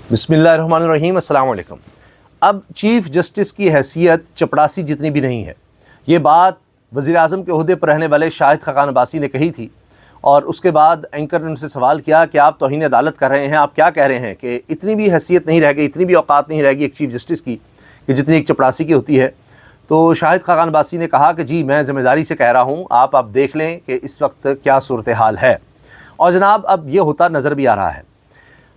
बिस्मिल्लाहिर्रहमानिर्रहीम, अस्सलाम वालेकुम। अब चीफ़ जस्टिस की हैसियत चपड़ासी जितनी भी नहीं है। ये बात वज़ीर आज़म के ओहदे पर रहने वाले शाहिद खाकान अब्बासी ने कही थी, और उसके बाद एंकर ने उनसे सवाल किया कि आप तौहीन अदालत कर रहे हैं, आप क्या कह रहे हैं कि इतनी भी हैसियत नहीं रह गई, इतनी भी औकात नहीं रहेगी एक चीफ़ जस्टिस की कि जितनी एक चपड़ासी की होती है। तो शाहिद खाकान अब्बासी ने कहा कि जी मैं ज़िम्मेदारी से कह रहा हूँ, आप देख लें कि इस वक्त क्या सूरत हाल है। और जनाब अब ये होता नज़र भी आ रहा है।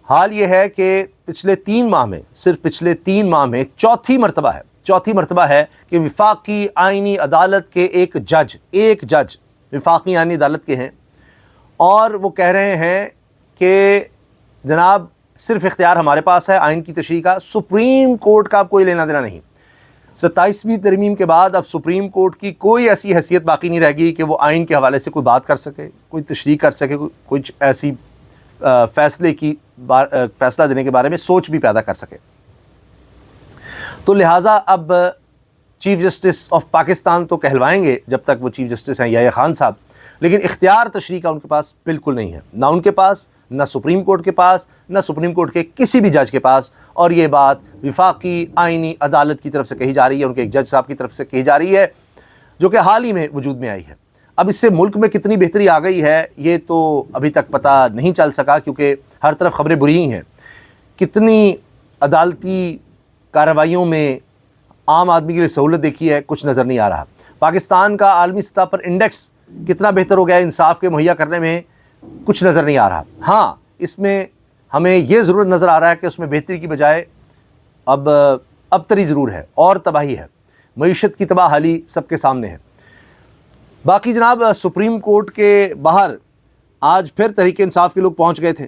हाल ये है कि पिछले 3 माह में, सिर्फ पिछले 3 माह में चौथी मरतबा है कि वफाकी आइनी अदालत के एक जज वफाकी आइनी अदालत के हैं, और वो कह रहे हैं कि जनाब सिर्फ इख्तियार हमारे पास है आइन की तशरीह का, सुप्रीम कोर्ट का अब कोई लेना देना नहीं। 27वीं तरमीम के बाद अब सुप्रीम कोर्ट की कोई ऐसी हैसियत बाकी नहीं रह गई कि वो आइन के हवाले से कोई बात कर सके, कोई तशरीह कर सके, कोई ऐसी फैसला देने के बारे में सोच भी पैदा कर सके। तो लिहाजा अब चीफ़ जस्टिस ऑफ पाकिस्तान तो कहलवाएंगे जब तक वो चीफ़ जस्टिस हैं याह्या खान साहब, लेकिन इख्तियार तशरीह का उनके पास बिल्कुल नहीं है, ना उनके पास, ना सुप्रीम कोर्ट के पास, ना सुप्रीम कोर्ट के किसी भी जज के पास। और ये बात वफाकी आइनी अदालत की तरफ से कही जा रही है, उनके एक जज साहब की तरफ से कही जा रही है, जो कि हाल ही में वजूद में आई है। अब इससे मुल्क में कितनी बेहतरी आ गई है ये तो अभी तक पता नहीं चल सका, क्योंकि हर तरफ ख़बरें बुरी ही हैं। कितनी अदालती कार्रवाइयों में आम आदमी के लिए सहूलत देखी है, कुछ नज़र नहीं आ रहा। पाकिस्तान का आलमी सतह पर इंडेक्स कितना बेहतर हो गया है इंसाफ के मुहैया करने में, कुछ नज़र नहीं आ रहा। हाँ, इसमें हमें ये ज़रूर नज़र आ रहा है कि उसमें बेहतरी की बजाय अब तरी ज़रूर है और तबाही है, मईशत की तबाहाली सबके सामने है। बाकी जनाब सुप्रीम कोर्ट के बाहर आज फिर तहरीक इंसाफ के लोग पहुंच गए थे,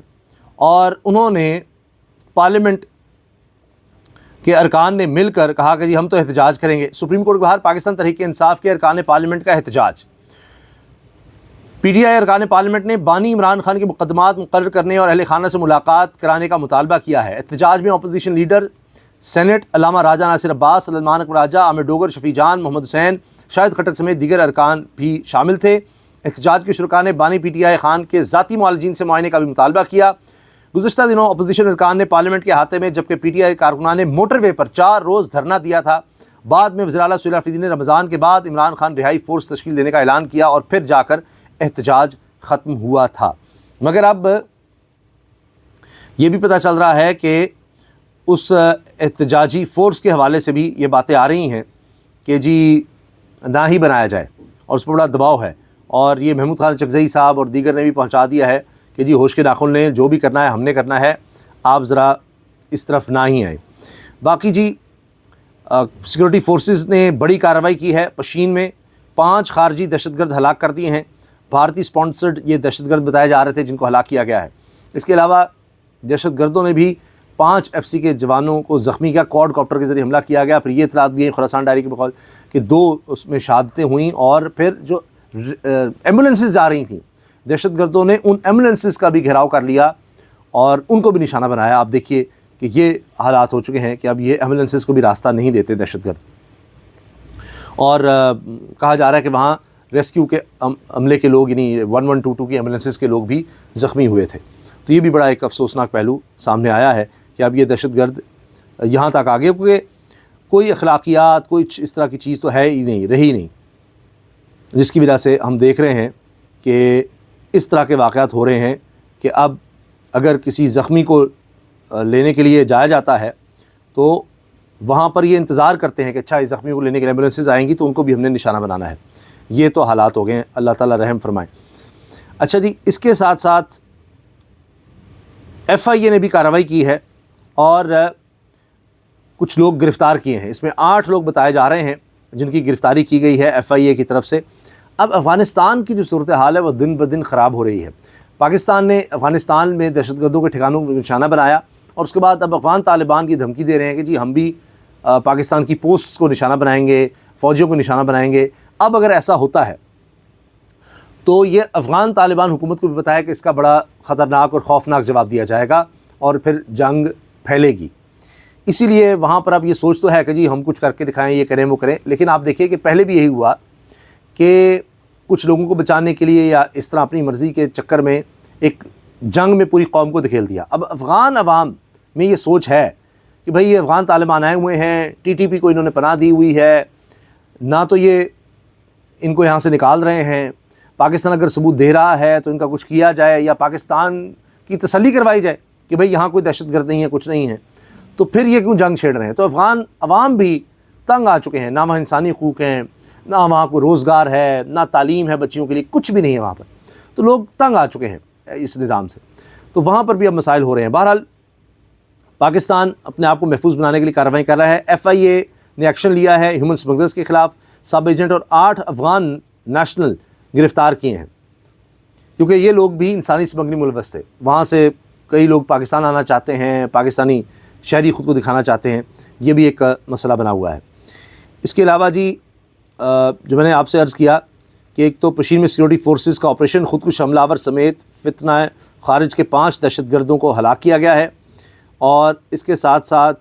और उन्होंने पार्लियामेंट के अरकान ने मिलकर कहा कि जी हम तो एहतजाज करेंगे। सुप्रीम कोर्ट के बाहर पाकिस्तान तहरीक इंसाफ के अरकान पार्लियामेंट का एहतजाज। PTI अरकान पार्लियामेंट ने बानी इमरान खान के मुकदमात मुकर्रर करने और अहले खाना से मुलाकात कराने का मुतालबा किया है। एहतजाज में अपोजिशन लीडर सेनेट अल्लामा राजा नासिर अब्बास, सलमान अकबर राजा, आमिर डोगर, शफी जान, मोहम्मद हुसैन, शाहिद खट्टक समेत दीगर अरकान भी शामिल थे। एहतजाज के शुरका ने बानी PTI खान के ज़ाती मुआलजीन से मुआयने का भी मुतालबा किया। गुज़श्ता दिनों अपोजिशन अरकान ने पार्लियामेंट के अहाते में, जबकि PTI कारकुनान ने मोटरवे पर 4 रोज़ धरना दिया था। बाद में वज़ीर आला सुहेल आफरीदी ने रमज़ान के बाद इमरान खान रिहाई फोर्स तश्कील देने का ऐलान किया, और फिर जाकर एहतजाज ख़त्म हुआ था। मगर अब ये भी पता चल रहा है कि उस एहतजाजी फ़ोर्स के हवाले से भी ये बातें आ रही हैं कि जी ना ही बनाया जाए, और उस पर बड़ा दबाव है। और ये महमूद खान चकज़ई साहब और दीगर ने भी पहुंचा दिया है कि जी होश के नाखुन लें, जो भी करना है हमने करना है, आप ज़रा इस तरफ ना ही आए। बाकी जी सिक्योरिटी फोर्सेस ने बड़ी कार्रवाई की है। पशीन में 5 खारजी दहशतगर्द हलाक कर दिए हैं। भारतीय स्पॉन्सर्ड ये दहशतगर्द बताए जा रहे थे जिनको हलाक किया गया है। इसके अलावा दहशतगर्दों ने भी 5 FC के जवानों को ज़ख्मी किया, क्वाड कॉप्टर के ज़रिए हमला किया गया। फिर ये इतलात भी है खुरासान डायरी के बकौल कि 2 उसमें शहादतें हुई, और फिर जो एम्बुलेंसेस जा रही थी, दहशतगर्दों ने उन एम्बुलेंसेस का भी घेराव कर लिया और उनको भी निशाना बनाया। आप देखिए कि ये हालात हो चुके हैं कि अब ये एम्बुलेंसेस को भी रास्ता नहीं देते दहशतगर्द। और कहा जा रहा है कि वहाँ रेस्क्यू के अमले के लोग, यानी 1122 की एम्बुलेंसेस के लोग भी ज़ख्मी हुए थे। तो ये भी बड़ा एक अफसोसनाक पहलू सामने आया है कि अब ये दहशतगर्द यहाँ तक आ गए, क्योंकि कोई अखलाकियात, कोई इस तरह की चीज़ तो है ही नहीं, रही नहीं, जिसकी वजह से हम देख रहे हैं कि इस तरह के वाक़यात हो रहे हैं कि अब अगर किसी ज़ख्मी को लेने के लिए जाया जाता है तो वहाँ पर ये इंतज़ार करते हैं कि अच्छा इस ज़ख्मी को लेने के लिए एम्बुलेंसेस आएंगी तो उनको भी हमने निशाना बनाना है। ये तो हालात हो गए हैं, अल्लाह ताला रहम फरमाए। अच्छा जी, इसके साथ साथ FIA ने भी कार्रवाई की है और कुछ लोग गिरफ़्तार किए हैं। इसमें 8 लोग बताए जा रहे हैं जिनकी गिरफ़्तारी की गई है FIA की तरफ से। अब अफ़गानिस्तान की जो सूरत हाल है वो दिन ब दिन ख़राब हो रही है। पाकिस्तान ने अफ़गानिस्तान में दहशतगर्दों के ठिकानों को निशाना बनाया, और उसके बाद अब अफ़गान तालिबान की धमकी दे रहे हैं कि जी हम भी पाकिस्तान की पोस्ट्स को निशाना बनाएंगे, फ़ौजियों को निशाना बनाएंगे। अब अगर ऐसा होता है तो ये अफ़गान तालिबान हुकूमत को भी बताया कि इसका बड़ा ख़तरनाक और ख़ौफनाक जवाब दिया जाएगा और फिर जंग फैलेगी। इसीलिए वहाँ पर अब ये सोच तो है कि जी हम कुछ करके दिखाएं, ये करें वो करें। लेकिन आप देखिए कि पहले भी यही हुआ कि कुछ लोगों को बचाने के लिए या इस तरह अपनी मर्ज़ी के चक्कर में एक जंग में पूरी कौम को धकेल दिया। अब अफ़गान अवाम میں یہ سوچ ہے کہ بھئی یہ افغان طالبان آئے ہوئے ہیں، ٹی ٹی پی کو انہوں نے پناہ دی ہوئی ہے، نہ تو یہ ان کو یہاں سے نکال رہے ہیں، پاکستان اگر ثبوت دے رہا ہے تو ان کا کچھ کیا جائے یا پاکستان کی تسلی کروائی جائے کہ بھئی یہاں کوئی دہشت گرد نہیں ہے، کچھ نہیں ہے، تو پھر یہ کیوں جنگ چھیڑ رہے ہیں؟ تو افغان عوام بھی تنگ آ چکے ہیں، نہ وہاں انسانی حقوق ہیں، نہ وہاں کوئی روزگار ہے، نہ تعلیم ہے بچیوں کے لیے، کچھ بھی نہیں ہے وہاں پر، تو لوگ تنگ آ چکے ہیں اس نظام سے، تو وہاں پر بھی اب مسائل ہو رہے ہیں۔ بہرحال پاکستان اپنے آپ کو محفوظ بنانے کے لیے کارروائی کر رہا ہے۔ ایف آئی اے نے ایکشن لیا ہے ہیومن اسمگلرز کے خلاف، سب ایجنٹ اور 8 افغان نیشنل گرفتار کیے ہیں، کیونکہ یہ لوگ بھی انسانی اسمگلنگ میں ملوث تھے۔ وہاں سے کئی لوگ پاکستان آنا چاہتے ہیں، پاکستانی شہری خود کو دکھانا چاہتے ہیں، یہ بھی ایک مسئلہ بنا ہوا ہے۔ اس کے علاوہ جی جو میں نے آپ سے عرض کیا کہ ایک تو پشین میں سیکورٹی فورسز کا آپریشن خودکش حملہ آور سمیت فتنہ خارج کے 5 دہشت گردوں کو ہلاک کیا گیا ہے، اور اس کے ساتھ ساتھ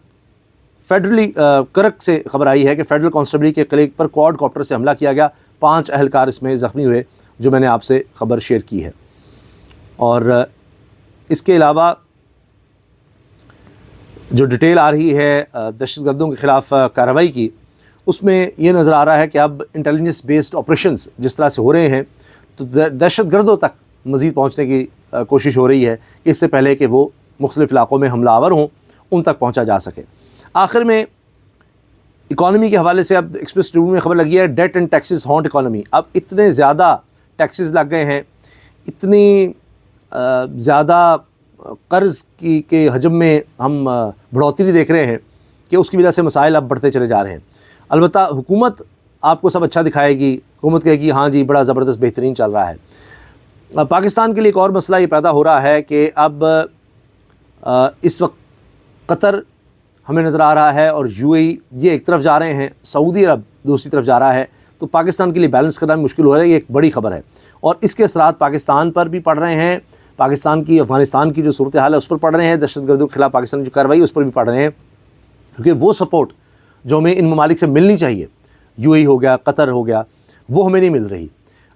فیڈرلی کرک سے خبر آئی ہے کہ فیڈرل کانسٹیبلری کے قلعے پر کوڈ کاپٹر سے حملہ کیا گیا، 5 اہلکار اس میں زخمی ہوئے، جو میں نے آپ سے خبر شیئر کی ہے۔ اور اس کے علاوہ جو ڈیٹیل آ رہی ہے دہشت گردوں کے خلاف کارروائی کی، اس میں یہ نظر آ رہا ہے کہ اب انٹیلیجنس بیسڈ آپریشنز جس طرح سے ہو رہے ہیں تو دہشت گردوں تک مزید پہنچنے کی کوشش ہو رہی ہے کہ اس سے پہلے کہ وہ مختلف علاقوں میں حملہ آور ہوں ان تک پہنچا جا سکے۔ آخر میں اکانومی کے حوالے سے اب ایکسپریس ٹریبیون میں خبر لگی ہے، debt and taxes haunt economy. اب اتنے زیادہ ٹیکسز لگ گئے ہیں، اتنی زیادہ قرض کے حجم میں ہم بڑھوتری دیکھ رہے ہیں کہ اس کی وجہ سے مسائل اب بڑھتے چلے جا رہے ہیں۔ البتہ حکومت آپ کو سب اچھا دکھائے گی، حکومت کہے گی ہاں جی بڑا زبردست بہترین چل رہا ہے۔ پاکستان کے لیے ایک اور مسئلہ یہ پیدا ہو رہا ہے کہ اب اس وقت قطر ہمیں نظر آ رہا ہے اور یو اے ای یہ ایک طرف جا رہے ہیں، سعودی عرب دوسری طرف جا رہا ہے، تو پاکستان کے لیے بیلنس کرنا مشکل ہو رہا ہے۔ یہ ایک بڑی خبر ہے اور اس کے اثرات پاکستان پر بھی پڑ رہے ہیں، پاکستان کی افغانستان کی جو صورتحال ہے اس پر پڑ رہے ہیں، دہشت گردوں کے خلاف پاکستان کی جو کارروائی اس پر بھی پڑ رہے ہیں، کیونکہ وہ سپورٹ جو ہمیں ان ممالک سے ملنی چاہیے، یو اے ای ہو گیا، قطر ہو گیا، وہ ہمیں نہیں مل رہی۔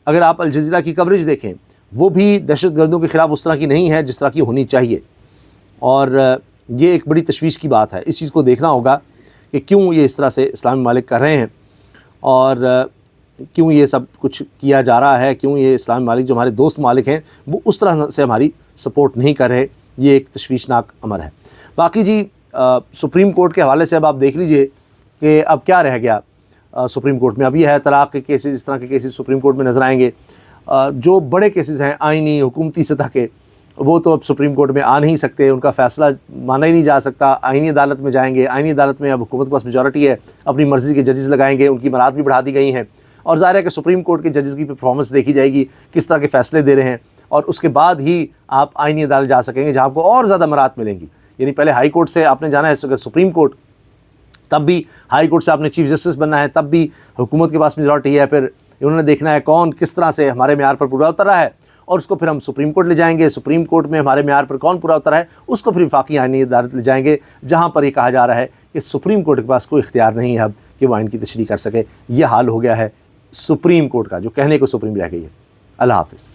اگر آپ الجزیرہ کی کوریج دیکھیں، وہ بھی دہشت گردوں کے خلاف اس طرح کی نہیں ہے جس طرح کی ہونی چاہیے، اور یہ ایک بڑی تشویش کی بات ہے۔ اس چیز کو دیکھنا ہوگا کہ کیوں یہ اس طرح سے اسلامی ممالک کر رہے ہیں اور کیوں یہ سب کچھ کیا جا رہا ہے، کیوں یہ اسلامی ممالک جو ہمارے دوست ممالک ہیں وہ اس طرح سے ہماری سپورٹ نہیں کر رہے۔ یہ ایک تشویشناک امر ہے۔ باقی جی سپریم کورٹ کے حوالے سے اب آپ دیکھ لیجئے کہ اب کیا رہ گیا سپریم کورٹ میں۔ اب یہ ہے طلاق کے کیسز، اس طرح کے کیسز سپریم کورٹ میں نظر آئیں گے۔ جو بڑے کیسز ہیں آئینی حکومتی سطح کے، وہ تو اب سپریم کورٹ میں آ نہیں سکتے، ان کا فیصلہ مانا ہی نہیں جا سکتا۔ آئینی عدالت میں جائیں گے، آئینی عدالت میں اب حکومت کے پاس میجورٹی ہے، اپنی مرضی کے ججز لگائیں گے، ان کی برات بھی بڑھا دی گئی ہیں، اور ظاہر ہے کہ سپریم کورٹ کے ججز کی پرفارمنس دیکھی جائے گی، کس طرح کے فیصلے دے رہے ہیں، اور اس کے بعد ہی آپ آئینی عدالت جا سکیں گے جہاں آپ کو اور زیادہ مرات ملیں گی۔ یعنی پہلے ہائی کورٹ سے آپ نے جانا ہے، اگر سپریم کورٹ، تب بھی ہائی کورٹ سے آپ نے چیف جسٹس بننا ہے، تب بھی حکومت کے پاس میجورٹی ہے، پھر انہوں نے دیکھنا ہے کون کس طرح سے ہمارے معیار پر پورا اتر رہا ہے، اور اس کو پھر ہم سپریم کورٹ لے جائیں گے۔ سپریم کورٹ میں ہمارے معیار پر کون پورا اترا ہے، اس کو پھر وفاقی آئینی عدالت لے جائیں گے، جہاں پر یہ کہا جا رہا ہے کہ سپریم کورٹ کے پاس کوئی اختیار نہیں ہے اب کہ وہ آئین کی تشریح کر سکے۔ یہ حال ہو گیا ہے سپریم کورٹ کا، جو کہنے کو سپریم رہ گئی ہے۔ اللہ حافظ۔